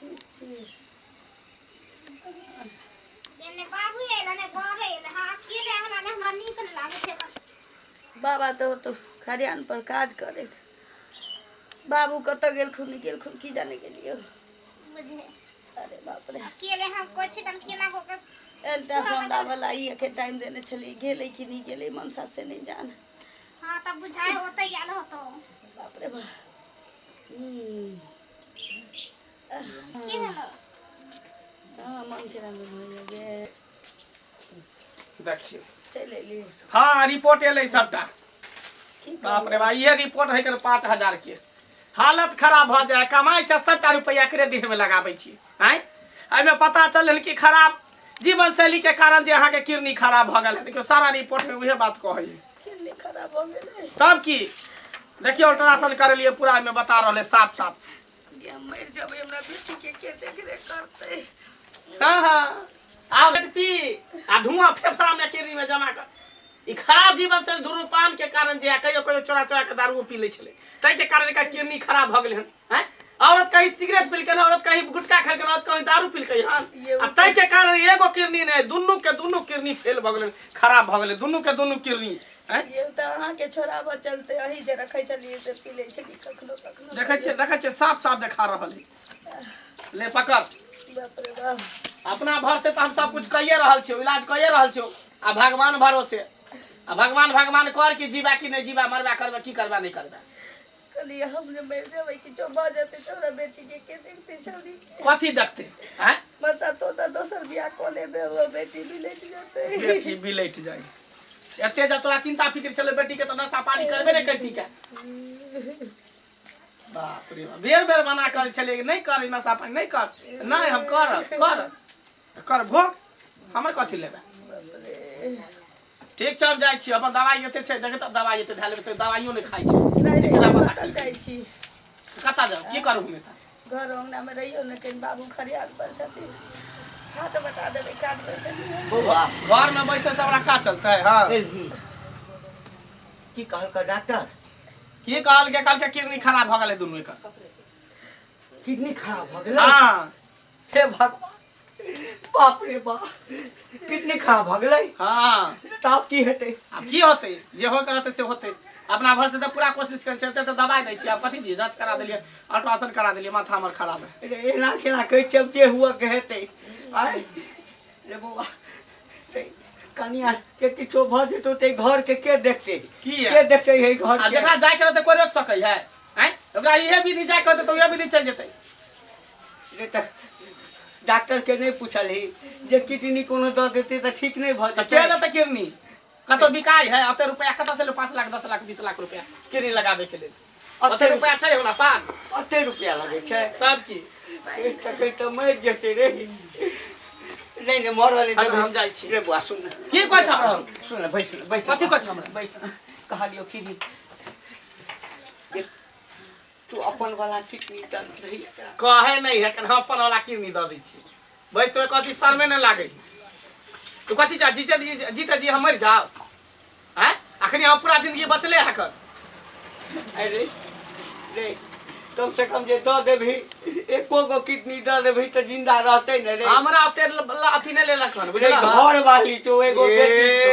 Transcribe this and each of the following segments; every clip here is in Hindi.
ठीक छी एने बाबू एला ने घरे एला हां अकेले हमरा ने हमरा नीक न लागे छै बाबा तो खरियान पर काज करे बाबू कत गेलखुन की जाने गेलियो बुझे अरे बाप रे अकेले हम कुछ तन केना को के अल्ट्रासाउंड वाला ई के टाइम देने छली गेले कि नहीं गेले मनसा से नहीं जान हां तब बुझाए होते गेल होतो बाप रे बा की हलो हां मन के रंग भइल गे देखियो चल एली हाँ रिपोर्ट एलै सबटा बाप रे बा ये रिपोर्ट है कर 5000 के हालत खराब भ जाए कमाई 70 रुपया करे दिन में लगाबै छी हैं एहि में पता चलल कि खराब जीवन शैली के कारण जे अहाँ के किडनी खराब भ गेल है देखियो सारा रिपोर्ट में उहे बात कहै है किडनी खराब हो गेलै तब की देखियो अल्ट्रासाउंड करलिए पूरा में बता रहले साफ साफ ये मर जब हमरा बेटी के देख रे करते हाँ हाँ आओ पी आ धुआं फेफड़ा में किडनी में जमा कर ई खराब जीवन शैली धूम्रपान के कारण जे कहियो कहियो चोरा चोरा के दारू पी ले छले तै के कारण एकर किडनी खराब भ गेल हन हैं औरत कहीं सिगरेट पी के औरत कहीं गुटखा खा के औरत कहीं दारू पी के हन आ तै के कारण एगो किडनी नहीं दुन्नु किडनी फेल भ गेल खराब भ गेल दुन्नु किडनी हैं ये त अहाँ के छोराबा चलते अही जे रखै छलिए से पी ले छली कखनो देखै छे साफ साफ देखा रहल है ले पकड़ बाप रे बाप अपना भर से तो हम सब कुछ कहिए रहल छियो इलाज कहिए रहल छियो आ भगवान भरोसे आ भगवान कर कि जीवा कि नहीं जीवा मरबा करबा की करबा नहीं करबा कलिए हम जे मर जेबै कि जो भ जेतै तोरा बेटी के देखते छौरी कथी देखते हैं बच्चा तो दोसर बियाह क लेबे वो बेटी बिलैट जेतै बेटी बिलैट जाए एते ज तोरा चिंता फिक्र चले बेटी के तो नशा पानी करबे नहीं करती का बाप रे बेर बेर मना कर चले नहीं कर नशा पानी नहीं कर नहीं हम कर भोग हमर कथी लेबे ठीक छ जाय छी अपन दवाई एते छै देखे त दवाई एते धाले से दवाइयो नहीं खाइ छै केना पता जाय छी कता जाओ की करू में त घर अंगना में रहियो न के बाबू खरियाल पर छथि हाथ बता देबे काट पैसे बौआ घर में बैसे से हमरा का चलते हां की कहल का डॉक्टर की कहल के किडनी खराब भ गेलै दुनु एकर किडनी खराब भ गेलै हां हे भगवान बाप रे बाप किडनी खराब भ गेलै हां त अब की हेतै अब की होतै जे होय करते से होतै अपना भर से तो पूरा कोशिश कर चलते तो दवाई दै छी अब कथी दिए जांच करा देलिए अल्ट्रासाउंड करा देलिए माथा हमर खराब है एना केना कहै छै जे हुआ के हेतै आय रे बौआ कनिया के किछो भ जेतो ते घर के देखते के देखते है घर के जकरा जाय करे त कोई रोक सकै है हैं ओकरा इहे विधि जाय करते तो इहे विधि चल जेतै रे तक डॉक्टर के नहीं पूछल ही जे किडनी कोनो द देते त ठीक नहीं भ जेतै के देतै किडनी कतो बिकाय है अते रुपया कता से ले 5 लाख 10 लाख 20 लाख रुपया किडनी लगाबे के लेल अते रुपया छै हमरा पास अते रुपया लगे छै तब की एक तक त मर जेतै रे नहीं मरल हम जाय छी रे बुआ सुन की कहै छ हमरा सुन बैठ कथी कहै छ हमरा बैठ कहा लियो किडनी तू अपन वाला किडनी द दही कहे नहीं है कि हम अपन वाला किडनी द दै छी बैस तो कथी सर में न लागे तू कथी चा जीते जी हम मर जाओ हैं अखनी हम पूरा जिंदगी बचले है कर अरे रे कम से कम जे द देबही एको गो किडनी द देबही त जिंदा रहतै न रे हमरा ओते अथी ने लेलक हन बुझला घर वाली छो एगो बेटी छो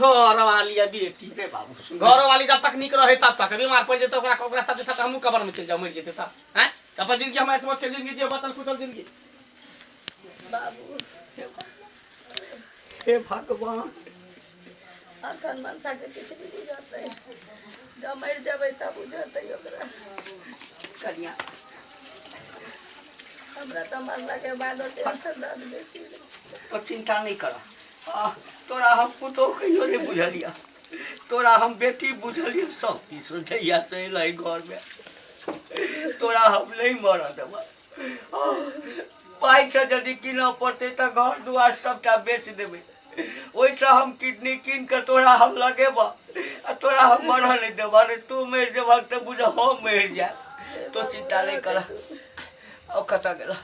घर वाली है बेटी रे बाबू घर वाली जब तक निक रहे तब तक बीमार पड़ जेते ओकरा साथे साथ हमहु कब्र में चल जाओ मर जेते त हैं अपन जिंदगी हम ऐसे मत कर जिंदगी जे बचल खुचल जिंदगी बाबू हे भगवान अखन मनसा के किछ नहीं बुझाते जब मर जेबै तब बुझाते ओकरा कन्या हमरा त मरला के बाद टेंशन दर्द बेसी तो चिंता नहीं कर तोरा हम पुतो कहियो नहीं बुझलिया तोरा हम बेटी बुझलिया सब की सोचैया से लै घर में तोरा हम नहीं मर देबा पाई से यदि किन पड़ते त घर दुआर सबटा बेच देबे ओइसे हम किडनी किन के तोरा हम लगेबा तोरा हम मर नहीं देबा रे तू मर जेबा त बुझ हम मर जा तो चिंता नहीं कर ओ कता गेला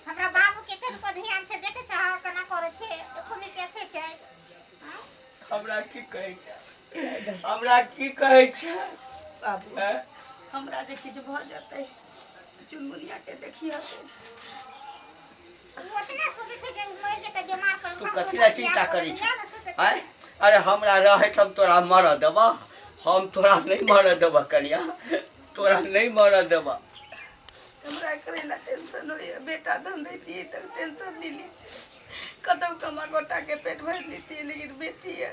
हमरा बाबू के कन को ध्यान से देखे चाह केना करे छे एखुनी से छै हमरा की कहै छै बाबू हमरा जे किछ भ जेतै चुनमुनिया के देखिए ओतना सोचे छै जे मर जेतै बीमार पर तू कथी ला चिंता करै छी आय अरे हमरा रहे त हम तोरा मर देबा हम तोरा नहीं मर देबा कनिया तोरा नहीं मर देबा हमरा करेला टेंशन होइए बेटा धन रही तक टेंशन नहीं ली कतौ कमा गोटा के पेट भर लीती लेकिन बेटी है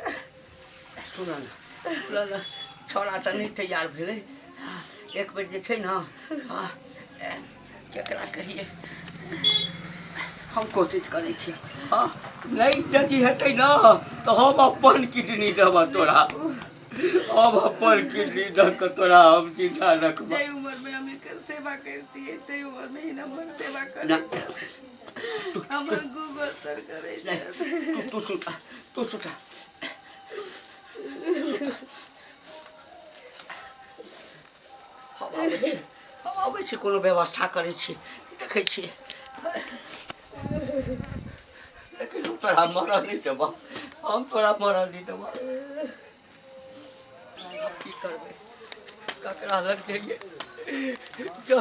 सुन न छोरा त नहीं तैयार भेले एक बेर जे छै न केकरा कहिए हम कोशिश करै छी नहीं यदि हेतै न तो हम अपन किडनी देबा तोरा अब अपन किडनी दऽ के तोरा हम जिंदा रखबा जय उम्र में हम एकर सेवा करती है तय उम्र में ही नंबर सेवा करे छै हमर गूगल सर करे छै तू सुता हम आबै छी कोनो व्यवस्था करै छी देखै छी लेकिन हम तोरा मरऽ नहीं देबा हम तोरा मरऽ नहीं देबा की करबै ककरा लग जाइए जो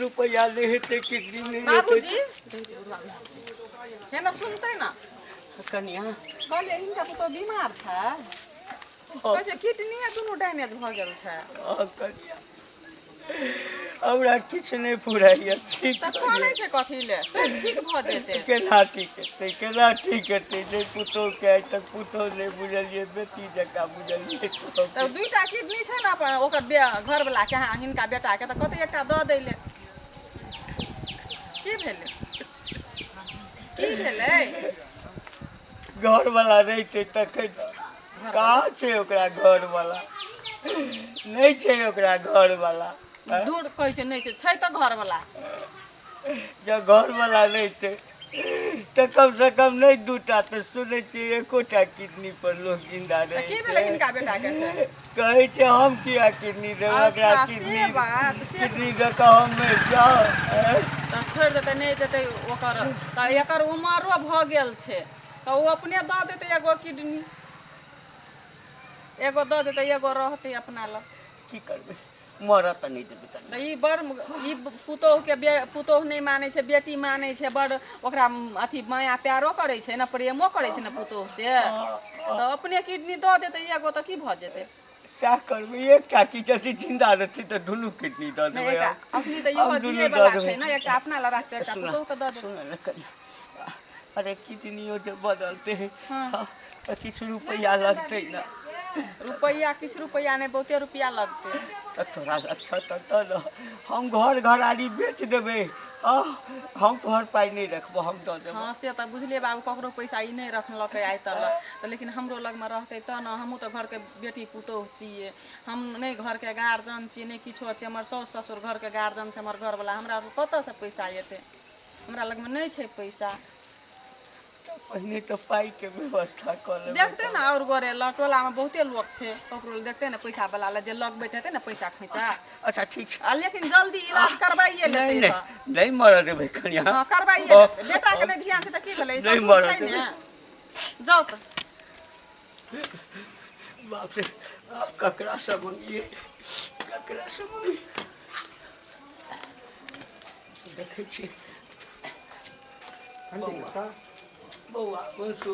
रुपया ले हेतै किडनी नहीं बाबूजी हेन सुनतै न कनिया कहलिए हिनका पुतो बीमार छै कहै छै किडनी दुनू डैमेज भऽ गेल छै कनिया हमरा किछु नहीं फुराइए ठीक तऽ कहै छै कथी ले सब ठीक भऽ जेतै केना ठीक हेतै नहीं पुतोह के आइ तक पुतोह नहीं बुझलिए बेटी जकाँ बुझलिए तऽ दुइटा किडनी छै न अपन ओकर घरवला के हिनका बेटा के तऽ कतै एकटा दऽ दै ले की भेलै घर वाला रहितै तखन कहाँ छै ओकरा घर वाला नहीं छै ओकरा घर वाला दूर कहै छै नहीं छै तऽ घरवला जब घर वाला नहीं थे तो कम से कम नहीं दूटा तो सुने छिए एकोटा किडनी पर लोग जिंदा रहे की भेलै हिनका बेटा के से कहे छै हम किया किडनी देब ओकरा किडनी दऽ कऽ हम मरि जाउ तऽ छोड़ि देतै नहीं देतै ओकर तऽ एकर उमरो भऽ गेल छै तऽ ओ अपने दऽ देतै एगो किडनी एगो दऽ देतै एगो रहतै अपना लग की करबै मरऽ तऽ नहीं देबै तऽ ई पुतोह नहीं मानै छै बेटी मानै छै बड़ ओकरा अथी माया प्यारो करै छै ने प्रेमो करै छै ने पुतोह से तऽ अपने किडनी दऽ देतै एगो तऽ की भऽ जेतै सएह करबै एकटा की यदि जिंदा रहतै तऽ दुनू किडनी दऽ देबै अपनी तऽ इहो जिये वाला छै ने एकटा अपना लग रखतै एकटा पुतोह के दऽ देतै सुन न कनिया अरे किडनियो जे बदलते तऽ किछु रुपया लगतै न रुपया किछु रुपया नहीं बहुते रुपया लगतै तऽ तोरा अच्छा तऽ हम घर घराड़ी बेच देबै हम तोहर पाइ नहीं रखबो हम दऽ देबो हाँ से तऽ बुझलिए बाबू ककरो पैसा ई नहीं रखलकै आइ तक तऽ लेकिन हमरो लगमे रहतै तऽ न हमहूँ तऽ घरके बेटी पुतोह छियै हम नहीं घरके गार्जियन छियै नहीं किछो छियै हमर साउस ससुर घरके गार्जियन छै हमर घरवला हमरा कतऽसँ पैसा एतै हमरा लगमे नहीं छै पैसा पहिने तो पाई के व्यवस्था कर लेबै देखते ना और गोरे टोला में बहुते लोग छै ककरो देखते ना पैसा वाला ले जे लगबैत हेतै ना पैसा खोइचा अच्छा ठीक छै लेकिन जल्दी इलाज करवाइए लेतै नहीं नहीं मरऽ देबै कनिया हां करवाइए लेतै बेटा के नहीं ध्यान छै त की भेलै नहीं सब मरऽ छै देबै ने जाओ त बाप रे आप ककरा से मंगिए देखै छी बौआ बंसु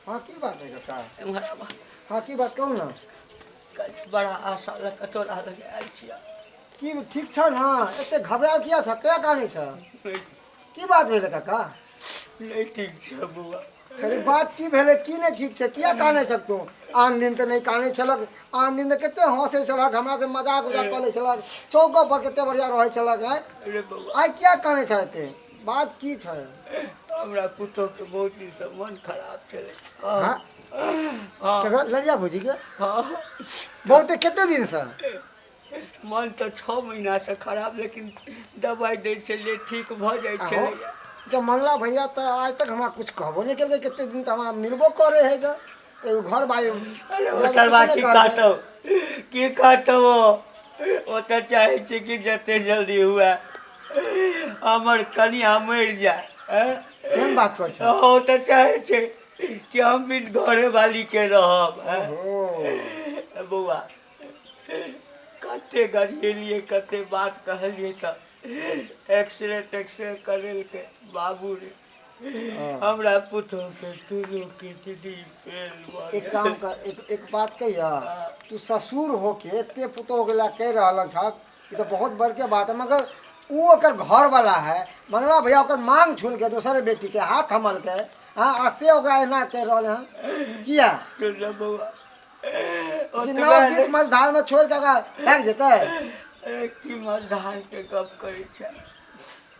हाँ की बात है काका एम्हर आबा हाँ की बात कहूँ ना बड़ा आशा लग तोरा लग आयल छियै की ठीक छ ना एते घबराल किया था क्या काने छ की बात भेलै काका नहीं ठीक छै बौआ अरे बात की भेलै की नहीं ठीक छै किया काने छ तू आन दिन तो नहीं काने छलक आन दिन तो केते हंसे छलक हमरा से मजाक उजाक कऽ लै छलक चौको पर केते बढ़िया रहै छलक है अरे बौआ आइ किया काने छ एते बात की छ हमरा पुतोह के बहुत दिन से मन खराब चले हाँ हाँ लड़िया भौजी के हाँ बहुत केते दिन से मन तो 6 महीना से खराब लेकिन दवाई दै छलिए ठीक भ जाय छले तो मंगला भैया तो आज तक हमरा कुछ कहबो नहीं केलकै केते दिन तो हमरा मिलबो करे है ग एगो घर बाड़ी अरे वो सरवा की कहतो वो तो चाहे छै कि जते जल्दी हुआ हमर कनिया मर जाए केहन बात कर छ हो तो चाहे छै कि हम बिन घरे वाली के रहब बौआ कते गरिएलिए कते बात कहलिए त एक्सरे करेल के बाबू रे हमरा पुतोह के दुनू किडनी फेल भ एक काम कर, एक बात कहिया, तू ससुर होके एते पुतोह के ला कह रहल छक, ई तो बहुत बड़के बात है, मगर वो ओकर घर वाला है, मंगला भैया ओकर मांग छूल के दोसर बेटी के हाथ थमल के, हाँ आ से ओकरा एना कह रहल हन किया बउआ कि नौ बीत मझधार में छोड़ के भाग जेतै। अरे की मझधार के गप करे छै,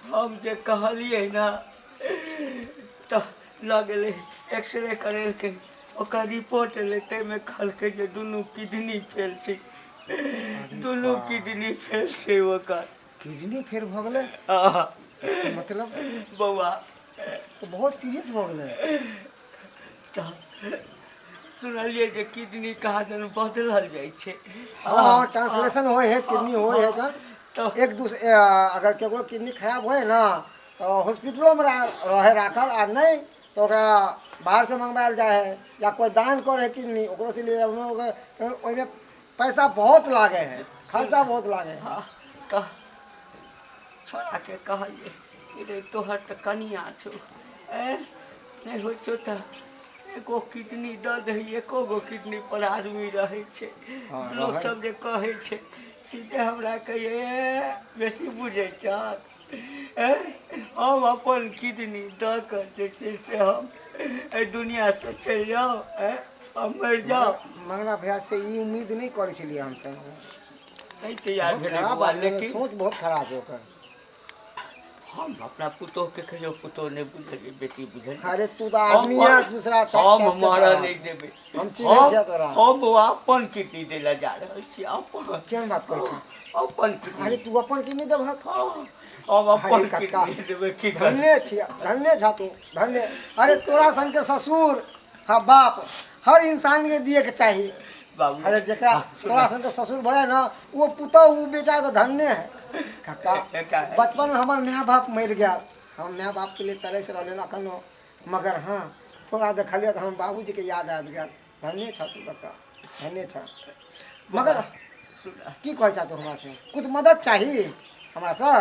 हम जे कहलिए ना तो लगले एक्सरे करेल के ओकर रिपोर्ट लेते में कहलकै जे दुनू किडनी फेल छै, दुनू किडनी फेल छै ओकर। किडनी फेल भ गेलै, इसके मतलब बउआ तो बहुत सीरियस भ गेलै। तो सुनलिए जे किडनी कहाँ दिन बदलल जाइ छै। हाँ ट्रांसलेशन होए है, किडनी होए है जन तो एक दूसरे अगर केकरो किडनी खराब होए ना तो हॉस्पिटलों में रहे राखल, आ नहीं तो ओकरा बाहर से मंगवायल जाए है, या कोई दान करे है किडनी ओकरो से लिए ओहिमे पैसा बहुत लागे है, खर्चा बहुत लागे है। हाँ कह छोड़ा के कहलिए कि रे तोहर तो कनिया छो, नहीं हो छो तो एको किडनी दऽ दही, एको गो किडनी पर आदमी रहे छै। हाँ, लोग रहे। सब जे कहे छै सीधे हमरा कहिए बेसी बुझे छत, हम अपन किडनी दऽ कऽ जे छै से हम एहि दुनिया से चलि जाओ, हम मरि जाओ। मंगला भैया से ई उम्मीद नहीं करे छलिए हम सब, नहीं तैयार बहुत भेलै खराब बउआ, आदमी है, लेकिन सोच बहुत खराब है ओकर। हम अपना पुतोह के कहियो पुतोह नहीं बुझलिए, बेटी बुझलिए। अरे तू तो आदमी है दूसरा हम मारा नहीं देबे, हम चिन्है छियै तोरा। हम अपन किडनी दे ला जा रहल छी, अपन केहन बात कहै छ? अपन किडनी। अरे तू अपन किडनी देबहक? हम अपन अरे कक्का, किडनी देबे की कर। धन्य छिया, धन्य छा तू, धन्य। अरे तोरा सन के ससुर हाँ बाप हर इंसान के दिए के चाहिए। बाबू अरे जेकरा तोरा सन के ससुर भए ना वो पुतौ वो बेटा तो धन्य है। कक्का बचपन में हमार माँ बाप मर गया, हम माँ बाप के लिए तरस रहले ना कनो, मगर हाँ थोड़ा देखलिए तो हम बाबूजी के याद आबि गया। धन्य छा तू कक्का, धन्य छा। मगर की कहै छा तू हमरा से? कुछ मदद चाहिए हमरा से?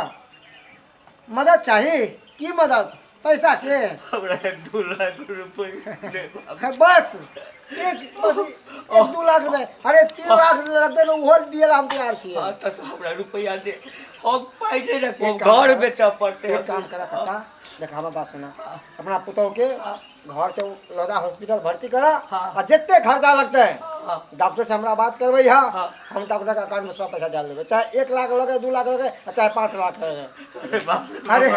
मदद चाहिए? की मदद? पैसा के? हमरा 2 लाख रुपए दे बाबू। बस एक 2 लाख रुपए? अरे 3 लाख रख दे वो दिए हम तैयार छिए। हाँ तो हमरा रुपया दे, हम पाई नहीं रखो, घर बेचा पड़ते। एक काम करा कक्का, देख हमर बात सुना, अपना पुतौ के घर से लोधा हॉस्पिटल भर्ती करा, और जितने खर्चा लगते है डॉक्टर से हमरा बात करबै हा, हम डॉक्टर के अकाउंट में सब पैसा डाल देबै, चाहे 1 लाख लगे 2 लाख लगे चाहे 5 लाख लगे। अरे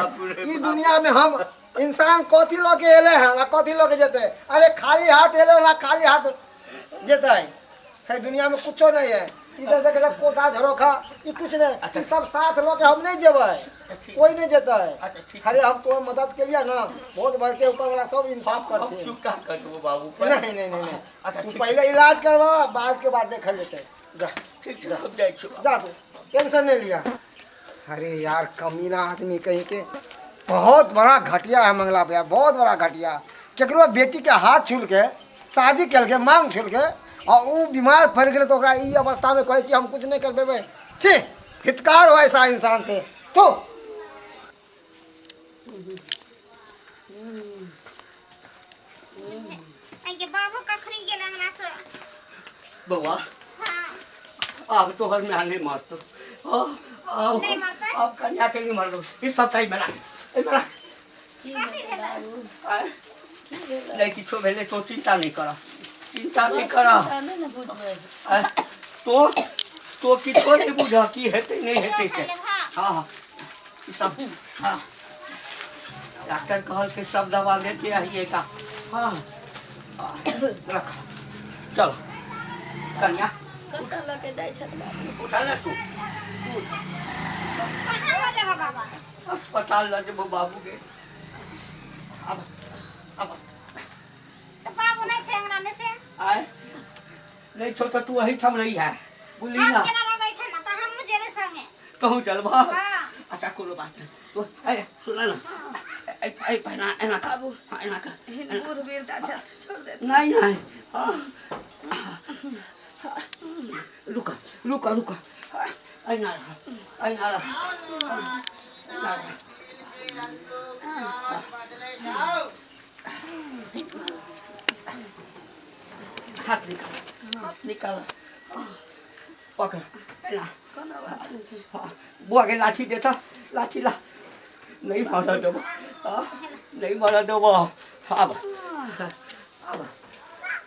ई दुनिया में हम इंसान कथी लो के एले हैं ना कथी लो के जेते? अरे खाली हाथ एले ना खाली हाथ जेते है दुनिया में कुछो नहीं है। इधर देख कोटा झरोखा ये कुछ नहीं, ई सब साथ लो के हम नहीं जेबै, कोई नहीं जेता है। अरे हम तो मदद के लिए ना बहुत भर के ऊपर वाला सब इंसाफ करते हैं। चुका कर दो बाबू। नहीं नहीं नहीं नहीं, तू पहले इलाज करवा, बाद के बाद देख लेते। जा ठीक है हम जाए छी। जा तू टेंशन नहीं लिया। अरे यार कमीना आदमी कहीं के बहुत बड़ा घटिया है मंगला भैया, बहुत बड़ा घटिया। केकरो बेटी के हाथ छूल के शादी कल के मांग छूल के और वो बीमार पड़ गए तो ओकरा ई अवस्था में कहे कि हम कुछ नहीं कर पेबे। छी हितकार हो ऐसा इंसान से तो। आगे बाबू कखनी गेल अंगना से? बउआ हाँ अब तो हर में आने मार तो नहीं मारता है? अब कन्या के नहीं मार दो, इस सब टाइम मेरा मेरा कथी भेलै? नहीं किछो भेले तो चिंता नहीं करा, चिंता नहीं करा। तो किछो नहीं बुझा की हेते नहीं हेते से। हाँ हाँ ई सब हाँ डॉक्टर कहल के सब दवा लेते आइएगा। हाँ रख चलो कन्या उठा ना तू कहाँ हो जाबा बाबा? अस्पताल ला जब बाबू के। अब तो बाबू नहीं छे अंगना में से? आए नहीं छोटा तू वही ठम रही है बोली हम ना केना ना बैठे ना तो हम जेबे संगे। कहूँ चल भा। हाँ अच्छा कोनो बात नहीं तो अरे सुना ना ऐ पहना एना का बाबू एना का बूढ़ बेटा छोड़ दे। नहीं नहीं हाँ। रुका रुका रुका ऐना हाथ निकाल पकड़ ऐना बुआ के लाठी देता लाठी ला नहीं मारा देव नहीं मारा देव अब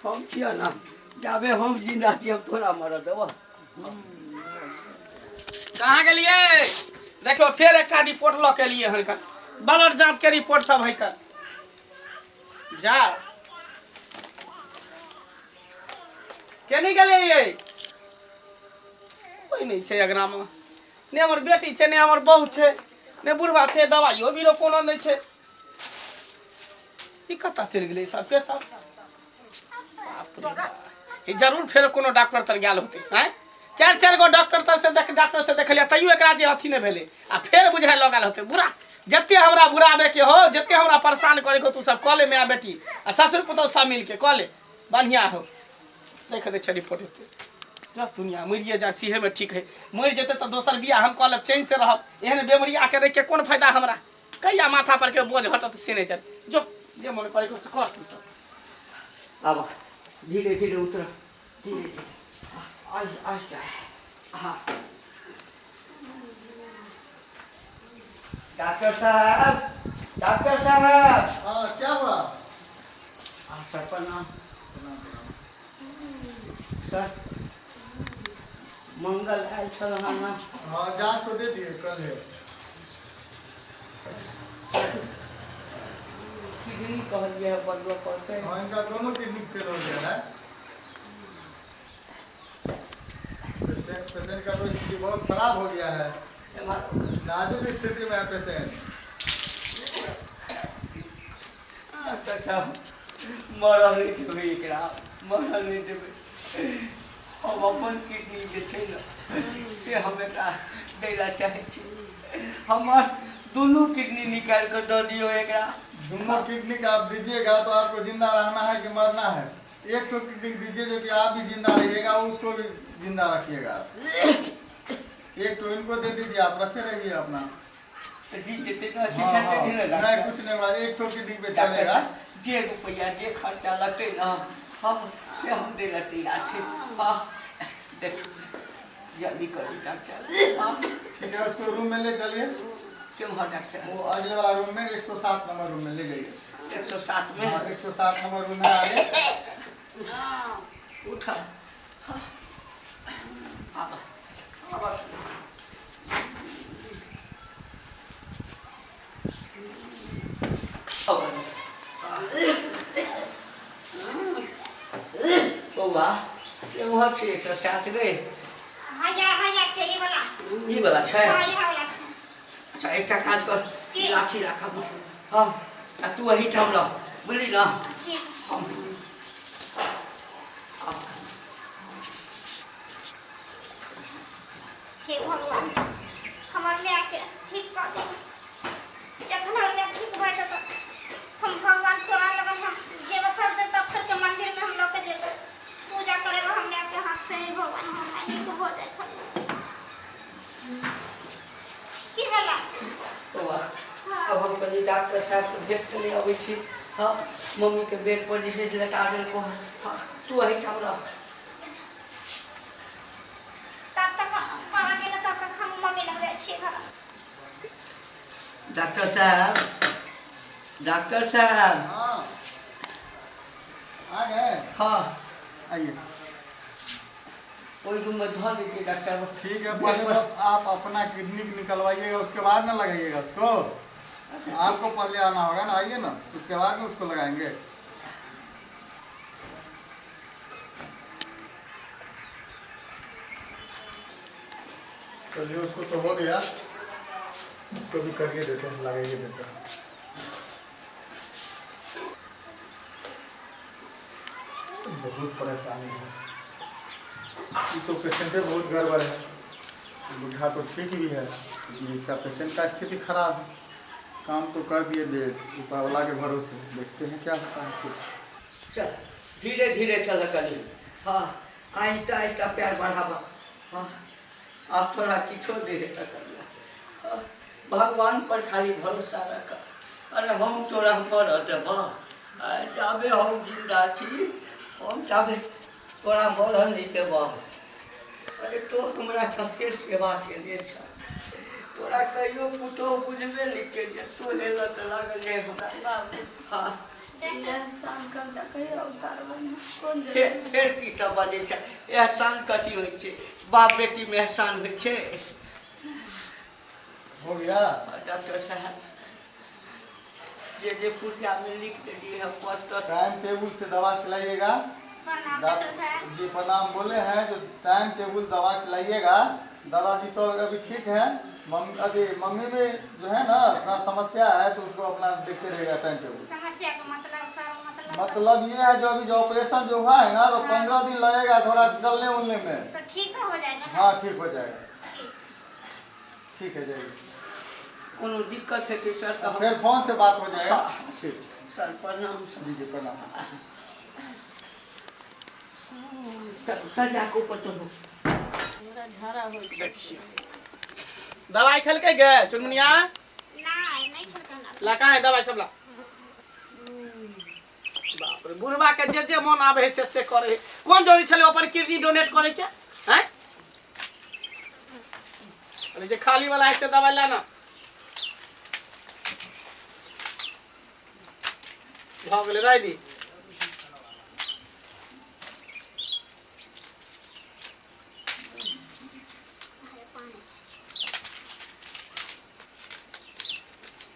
हम छिया ना जाबे हम जिंदा छी हम थोड़ा मारा देव कहाँ गेलिए देखो फिर एक रिपोर्ट लऽ के लिए हन ब्लड जांच के रिपोर्ट सब है कर जा के नहीं गेले ये कोई नहीं छै एकरा में ने हमर बेटी छै ने हमर बहू छै ने बुढ़वा छै दवाइयो बीरो कोनो नहीं छै ई कता चल गेलै सब के सब बाप रे बाप। ई जरूर फेर कोनो डॉक्टर तर गेल होते हैं चार गो डॉक्टर से देखलिए तैयो एकरा जे अथी नहीं भेले आ फिर बुझाए लगल होते बुरा जते हमरा बुराबे के हो जते हमरा परेशान करे को तू सब कह ले माय बेटी आ ससुर पुतौ सब मिल के कह ले बढ़िया हो देख दे छ रिपोर्ट होते जा दुनिया मरिए जा सीहे में ठीक है मर जेते तो दोसर बिया हम कहलब चैन से रहब एहन बेमरी आके रह के कौन फायदा हमरा कहिया माथा पर के बोझ हटत से नहीं चल जो जे मन करे को से कर तू सब अब धीरे धीरे उतर धीरे आस्ते हाँ डॉक्टर साहब हाँ क्या हुआ? सर प्रणाम सर मंगल आयल छल हम हाँ जांच तो दे दिए कल है। किडनी कहलिए है बनवा पड़ते हाँ इनका दोनों किडनी फेल हो गया है। पेशेंट का तो स्थिति बहुत खराब हो गया है, नाजुक स्थिति में है पेशेंट। अच्छा मरल नहीं देवे एकरा मरल नहीं देवे हम अपन किडनी जे छै न से हम एकरा दैला चाहे छी हमर दोनों किडनी निकाल कर दे दियो एकरा। दोनों किडनी का आप दीजिएगा तो आपको जिंदा रहना है कि मरना है? एक तो किडनी दीजिए जो कि आप भी जिंदा रहिएगा, उसको भी जिंदा रखिएगा। एक तो इनको दे दीजिए, आप रखे रहिए अपना। जी देते ना हाँ, हाँ, नहीं कुछ नहीं बात, एक तो किडनी पे चलेगा। जे रुपया जे खर्चा लगते ना हाँ से हम दे लेते अच्छे हाँ देखो जल्दी करो डॉक्टर हाँ ठीक है, उसको रूम में ले चलिए। क्यों हाँ डॉक्टर वो अगले वाला रूम में 107 नंबर रूम में ले जाइए। 107 में 107 नंबर रूम में आगे उठा हाँ अब बउआ ये वहाँ छे 107 गए हाया छै ई वाला छै हां ई वाला छै। अच्छा एक काज कर लाठी रखा हाँ तू वही ठाम ला बुझली ना ठीक हम हे भगवान हमर ले के ठीक कर दे जखन हमर ले ठीक भए त हम भगवान तोरा लगन हम जेब सब दे डॉक्टर के मंदिर में हम लोग के जेब पूजा करेगा हमने आपके हाथ से ही भगवान हमारा ठीक हो जाए की वाला बउआ अब हम कनी डॉक्टर साहब से भेंट के लिए अबै छी हाँ मम्मी के बेड पर जैसे लटा देल को हाँ तू वही ठाम ला तब तक मारा गेला तब तक हम मम्मी लग जाए छी घर। डॉक्टर साहब हाँ आ गए। हाँ आइए कोई रूम में धो दीजिए डॉक्टर साहब ठीक है, पहले तो आप अपना किडनी निकलवाइएगा, उसके बाद ना लगाइएगा उसको। आपको पहले आना होगा ना, आइए ना, उसके बाद में उसको लगाएंगे। चलिए उसको तो हो गया, उसको भी करिए देते हैं, लगाइए देते हैं। बहुत परेशानी है, ये तो पेशेंट बहुत गड़बड़ है। बुढ़ा तो ठीक भी है लेकिन इसका पेशेंट का स्थिति खराब है। काम तो कर दिए दे ऊपर वाला के भरोसे, देखते हैं क्या होता है फिर। चल धीरे धीरे चल कनी हाँ आहिस्ता आहिस्ता प्यार बढ़ावा हाँ आप थोड़ा किछो देर तक भगवान पर खाली भरोसा रख। अरे हम तोरा मर देब जाबे हम जिंदा छी, हम जाबे तोरा मरऽ नहीं देब। अरे तो हमरा कते सेवा केने छ, तोरा कहियो पुतोह बुझबे नहीं केलिए, तू हेलऽ तऽ लागल जे हमरा। बाबू हाँ एहसान कर्जा कहिया उतारबै ने? कोन फेर की सब बजै छै? एहसान कथी होइ छै? बाप बेटी में एहसान होइ छै? हो गया? डॉक्टर साहब जे पुर्जा में लिख देलिए है पत्र। टाइम टेबल से दवा खिलाइएगा। प्रणाम डॉक्टर साहब। जी प्रणाम बोले हैं, जो टाइम टेबल दवा खिलाइएगा। दादाजी सब अभी ठीक है, मम्मी में जो है ना थोड़ा समस्या है, तो उसको अपना देखते रहेगा टाइम टेबल। समस्या का मतलब सर मतलब ये है जो अभी जो ऑपरेशन जो हुआ है ना, तो 15 दिन लगेगा थोड़ा चलने उलने में। तो ठीक हो जाएगा ना? हाँ ठीक हो जाएगा। ठीक है जाइए। कोनो दिक्कत है कि सर? तो फिर फोन से बात हो जाएगा। ठीक सर प्रणाम सर। जी जी प्रणाम। सर जाके ऊपर चलो। दवाई खेलके गए चुनमुनिया? नहीं खलका ना। ला कहाँ है दवाई सब ला? बाप रे, बुढ़वा के जे मन आवे है से करे है। कौन जरूरी छले अपन किडनी डोनेट करे के? हैं? अरे जे खाली वाला है से दवाई लाना। भाग ले राय दी।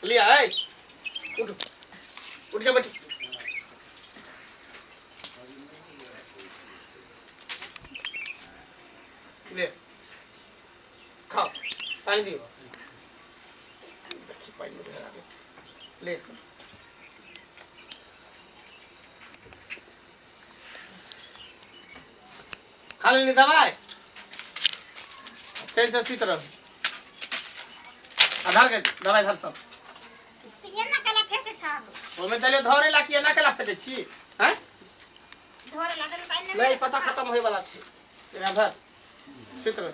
लिया है? उठ उठ के बैठी। ले खाओ, पानी दियो। पानी में ढला दे। ले खा लेनी दवाई। चल से सीत रह। आधार के दवाई धर सब। तो ये ना कला फेंके छाड़। ओमे तले धरे ला कि ना कला फेटे छी? हैं? धोरे लागल पानी नहीं पता खत्म होए वाला छी। तेरा धर। सीत रह।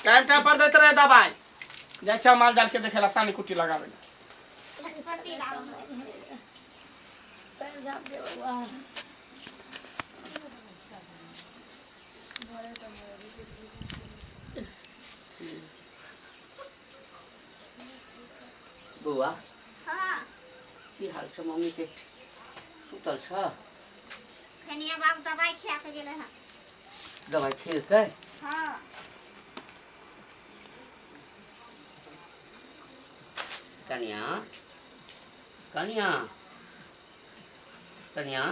टाइम पर देते रहे दवाई। जाय छ माल जाल के देखेला सानी कुट्टी लगावे ला। छटी लागल। पैर झाप दे बाबा। बउआ हाँ की हाल छ? मम्मी के सुतल छ? खनिया बाबू दवाई खिया के गेले हैं। दवाई खेल के? हाँ कन्या कन्या कन्या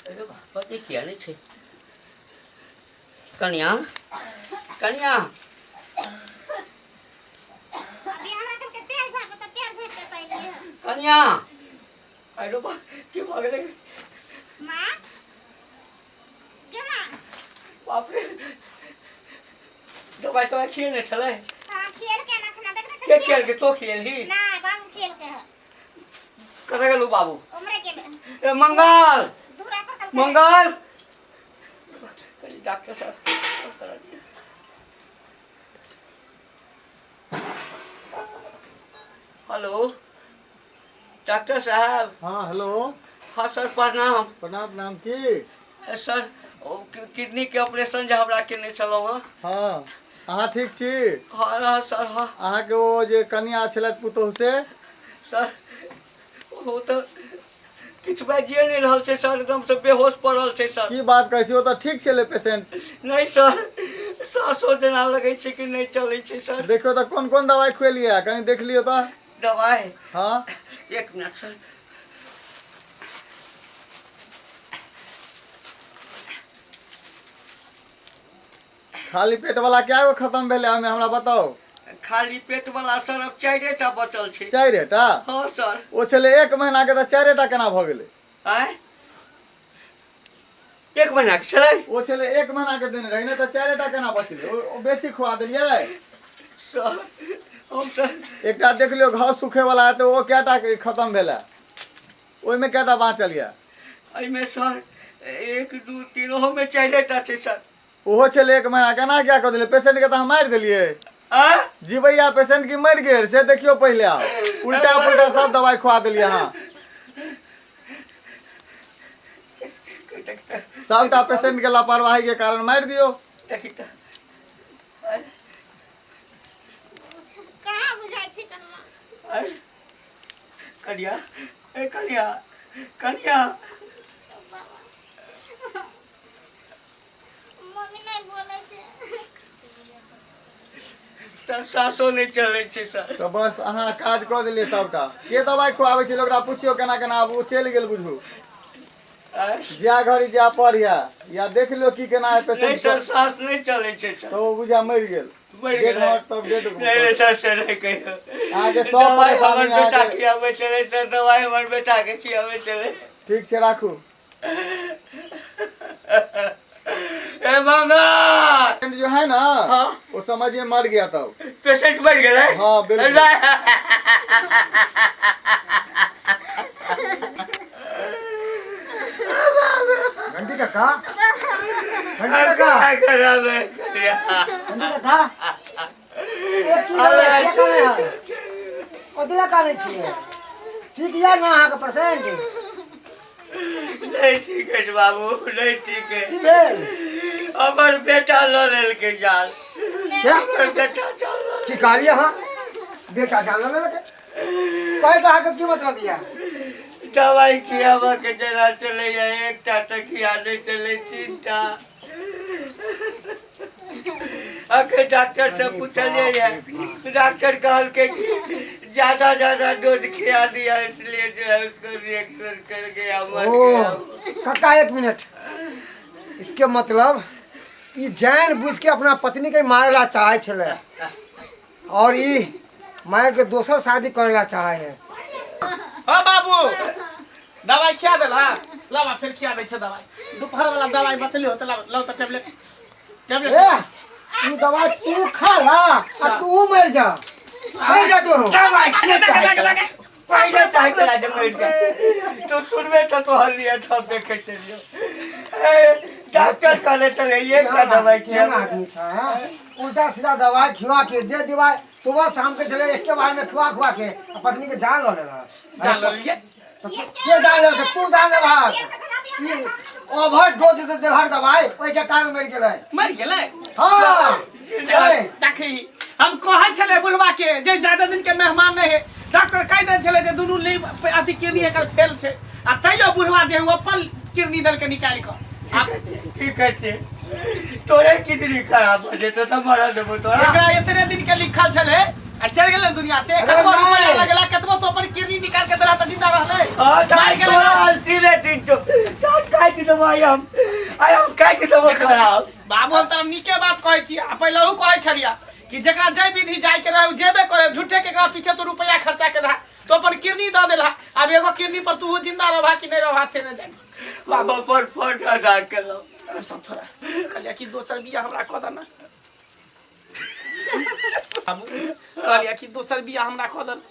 अरे बाप रे किया नहीं छे? कन्या कन्या अभी हमरा के तेल झाप तो तेल झाप के पहले कन्या अरे बा की भाग रे मां के मां बाप रे दवाई तो खेलने चले। हां खेल के ना खाना देखना के खेल के तो खेल ही ना बाबू खेल के है कथा गेलू बाबू? उमरे के ए मंगल दूरा पर कल मंगल कल डॉक्टर साहब करा दिया। हेलो डॉक्टर साहब। हाँ हेलो। हाँ सर प्रणाम। प्रणाम प्रणाम की? सर किडनी के ऑपरेशन जो हमरा केने छलौ हां। हाँ अहाँ ठीक छी? हाँ हाँ सर हाँ। अहाँ के वो जे कन्या छलथि पुतोह से? सर वो तो किछ बाजिए नहीं रहल छै सर, एकदम से बेहोश पड़ल छै सर। की बात कहै छी? ओ तऽ ठीक छलै पेशेंट। नहीं सर सांसो जेना लगै छै कि नहीं चलै छै सर। देखियो तऽ कोन कोन दवाई खुएलिए कनि देख लियो तऽ। दवाई? हाँ एक मिनट सर। खाली पेट वाला क्या गो खत्म भेलै हमें हमरा बताओ। खाली पेट वाला सर अब 4टा बचल छै। 4टा? हाँ सर। ओ छलै 1 महीना के, तऽ 4टा केना भऽ गेलै? आय 1 महीना के छलै? ओ छलै 1 महीना के देने रही ने, तऽ 4टा केना बचलै? ओ बेसी खुआ देलियै सर। हम तो एकटा देख लियो घाव सूखे वाला है, तो वो कैटा खत्म भेलै? ओहिमे कैटा बाँचल यऽ? एहिमे सर 1 2 3 ओहो में 4टा छै सर। ओहो छले 1 महीना केना क्या कर दिले पेशेंट के तो हम मार दिलिए जी भैया पेशेंट की मर गेल से देखियो पहले आप उल्टा पुल्टा सब दवाई खुआ दिलिए हाँ सबटा पेशेंट के लापरवाही के कारण मार दियो कहाँ बुझाइ छै कनमा कनिया ए कनिया कनिया मम्मी नहीं बोले छै सर सासो नहीं चले छे सर तो बस अहाँ काज कऽ दिलिए सबटा के दवाई खुआबै छै ओकरा पूछियो केना केना आब ओ चलि गेल बुझू जा घड़ी जा पढ़िया या देख लो की केना है नहीं पेशेंट सर सांस नहीं चले छे सर तो वो बुझा मर गेल मर गेल तब डेट नहीं नहीं सर से नहीं कहियो आगे सब दवाई हमर परेशानी बेटा आगे खियावे चले सर दवाई हमर बेटा के खियावे चले ठीक से राखू ए मंगा पेशेंट जो है ना हाँ। वो समझिए मर गया तब पेशेंट मर गेल है हाँ बिल्कुल घंटी का घंटी का क्या खराब है कनिया घंटी का एक की बात है क्या करे है ओतला का नहीं छिए ठीक या ना अहाँ के पेशेंट नहीं ठीक है बाबू नहीं ठीक है की भेल हमर बेटा ल लेल के जान क्या हमर बेटा जान ल की कहलिए हां बेटा जान ले लगे कहे कहा के की मतलब दिया दवाई खियावा के जरा चले जाए एक टा तक खिया नहीं चले 3 टा अके डॉक्टर से पूछलिए है डॉक्टर कहल के कि ज्यादा डोज खिया दिया इसलिए जो है उसको रिएक्शन कर गया मर गया काका 1 मिनट इसके मतलब ई जान बुझ के अपना पत्नी के मारेला चाहे छले और ई मार के दोसर शादी करेला चाहे है हाँ बाबू दवाई खिया देला लावा फिर खिया दै छै दवाई दोपहर वाला दवाई बचले होत लाओ त टेबलेट ए ई दवा तू खा ला और तू मर जा तू दवाई पहले चाहे चला जब मर गया तो सुनवे तो हलिया तब देखे चलियो डॉक्टर कहले चले ये का दवाई क्या खिया आदमी छा उल्टा सीधा दवाई खिवा के जे दवाई सुबह शाम के चले एक के बार में खिवा के पत्नी के जान ले रहा जान लो लिए तो के जान ले तू जान ले रहा ई ओवर डोज दे देलहक दवाई ओइ के कारण मर गेलै हां देखी हम कहै छले बुढ़वा के जे ज्यादा दिन के मेहमान नहीं है डॉक्टर कह दे छले जे दुनू ले अथी किडनी एकर फेल छै आ तैयो बुढ़वा जे है अपन किडनी दल के निकाल के की कहते तोरे किडनी खराब हो जेतो त मरा देबो तोरा एकरा इतने दिन के लिखल छले आ चल गेलै दुनिया से कतबो रुपया लगला कतबो तो अपन किडनी निकाल के देला त जिंदा रहलै मार गेलै तीन दिन चुप साथ काट दो भाई हम काट दो खराब बाबू हम तरफ नीके बात कहै छी आ पहिलहु कहै छलिया कि जेकरा जय विधि जाय के रहे जेबे करे झूठे के एकरा पीछे तो रुपया खर्चा के रहा तो अपन किडनी द देला अब एगो किडनी पर तू जिंदा रहबा कि नहीं रहबा से न जानी बाबा पर फोन अदा करो सब थोड़ा कहलिया कि दोसर बिया हमरा कह द ना बाबू कहलिया कि दोसर बिया हमरा कह द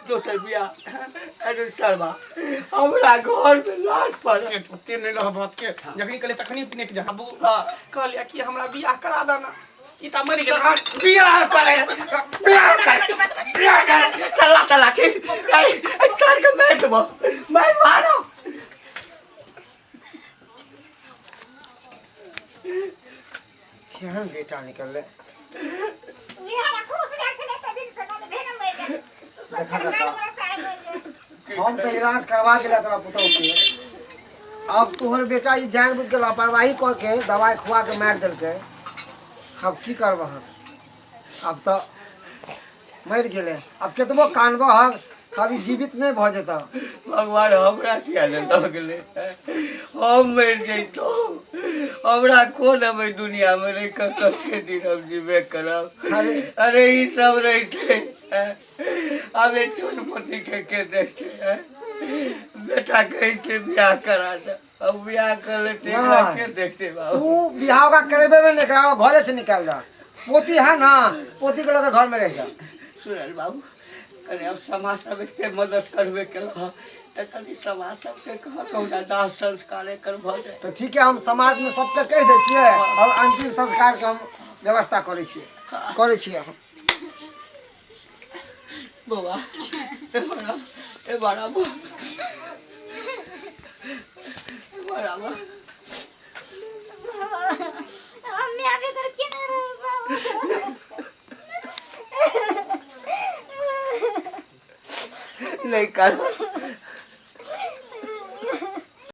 दोसर बिया अरे शर्मा हमरा घर में लाश पर ओते नहीं रह बात के जखनी कहले तखनी पिने के बाबू कहलिया कि हमरा बियाह करा द ना ई त मरि गेल बियाह करे चला चला ठीक स्टार के मैं देबो मैं मारो केहन बेटा निकलले बिहार खुश रह छले त दिन से न भेन मर गेल सरकार बड़ा साहब हो गए हम तो इलाज करवा दिला तोरा पुतौ के अब तोहर बेटा ई जान बुझ के लापरवाही क के दवाई खुआ के मार देलके अब की करबह अब तो मर गेले अब केतबो कानबो हक कभी जीवित नहीं भ जेता भगवान हमरा किया ले द गेले हम मर जइतो हमरा कोन अब दुनिया में रह के कसे दिन हम जीवे करब अरे ई सब रहते अबे चुनपति के देखते बेटा कहे छे बियाह करा दे अब बियाह कर ले के देखते बाबू तू बियाह का करेबे में नहीं कराओ घरे से निकाल जा पोती है ना पोती के लगे घर में रह जा सुनल बाबू अरे अब समाज सब के मदद करबे के तो कभी समाज सबके कहा कौना दाह संस्कार कर भ जाए। तो ठीक है हम समाज में सबके कह दै छियै और अंतिम संस्कार के हम व्यवस्था करै छियै हम। बाबा ए बड़ा मम्मी आगे करके ना नहीं कर